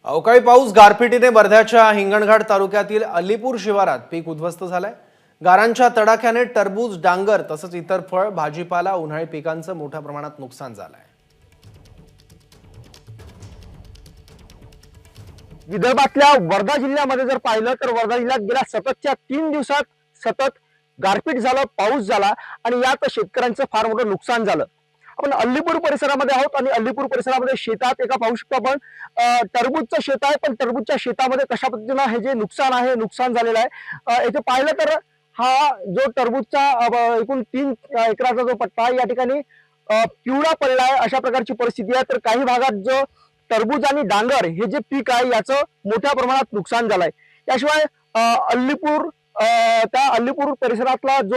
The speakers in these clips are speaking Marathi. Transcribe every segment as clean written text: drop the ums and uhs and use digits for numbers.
अवकाळी पाऊस गारपिटीने वर्ध्याच्या हिंगणघाट तालुक्यातील अलीपूर शिवारात पीक उद्ध्वस्त झालंय। गारांच्या तडाख्याने टरबूज, डांगर तसंच इतर फळ, भाजीपाला, उन्हाळी पिकांचं मोठ्या प्रमाणात नुकसान झालंय। विदर्भातल्या वर्धा जिल्ह्यामध्ये जर पाहिलं तर वर्धा जिल्ह्यात गेल्या सततच्या 3 दिवसात सतत गारपीट झालं, पाऊस झाला आणि यात शेतकऱ्यांचं फार मोठं नुकसान झालं। आपण अलीपूर परिसरामध्ये आहोत आणि अलीपूर परिसरामध्ये शेतात एका पाहू शकतो आपण टरबूजचं शेत आहे, पण टरबूजच्या शेतामध्ये कशा पद्धतीनं हे जे नुकसान झालेलं आहे। इथे पाहिलं तर हा जो टरबूजचा एकूण 3 एकराचा जो पट्टा आहे या ठिकाणी पिवळा पडलाय, अशा प्रकारची परिस्थिती आहे। तर काही भागात जो टरबूज आणि डांगर हे जे पीक आहे याचं मोठ्या प्रमाणात नुकसान झालंय। त्याशिवाय त्या अलीपूर परिसरातला जो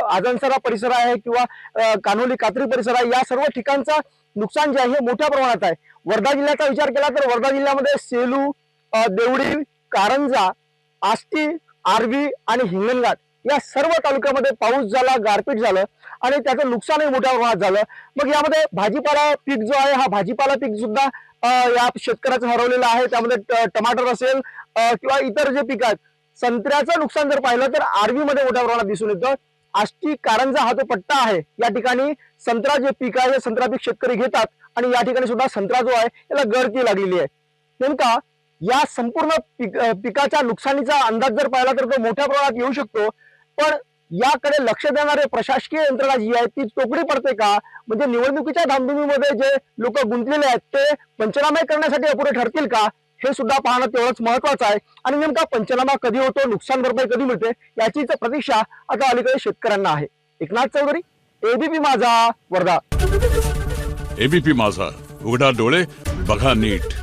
आजनसरा परिसर आहे किंवा कान्होली कात्री परिसर आहे, या सर्व ठिकाणचा नुकसान जे आहे हे मोठ्या प्रमाणात आहे। वर्धा जिल्ह्याचा विचार केला तर वर्धा जिल्ह्यामध्ये सेलू, देवडी, कारंजा, आष्टी, आर्वी आणि हिंगणघाट या सर्व तालुक्यामध्ये पाऊस झाला, गारपीट झालं आणि त्याचं नुकसानही मोठ्या प्रमाणात झालं। मग यामध्ये भाजीपाला पीक जो आहे, हा भाजीपाला पीक सुद्धा या शेतकऱ्याचं हरवलेलं आहे। त्यामध्ये टमाटर असेल किंवा इतर जे पीक आहेत, संत्र्याचं नुकसान जर पाहिलं तर आर्वी मध्ये मोठ्या प्रमाणात दिसून येतं। आष्टी, कारंजा हा जो पट्टा आहे या ठिकाणी संत्रा जे पीक आहे हे संत्रा पीक शेतकरी घेतात आणि या ठिकाणी सुद्धा संत्रा जो आहे याला गळती लागलेली आहे। नेमका या संपूर्ण पिकाच्या नुकसानीचा अंदाज जर पाहिला तर तो मोठ्या प्रमाणात येऊ शकतो, पण याकडे लक्ष देणारे प्रशासकीय यंत्रणा जी आहे ती तोकडी पडते का? म्हणजे निवडणुकीच्या धामधुमीमध्ये जे लोक गुंतलेले आहेत ते पंचनामे करण्यासाठी अपुरे ठरतील का, हे सुद्धा पाहणं तेवढंच महत्वाचं आहे। आणि नेमका पंचनामा कधी होतो, नुकसान भरपाई कधी मिळते, याचीच प्रतीक्षा आता अलीकडे शेतकऱ्यांना आहे। एकनाथ चौधरी, एबीपी माझा, वर्धा। एबीपी माझा, उघडा डोळे बघा नीट।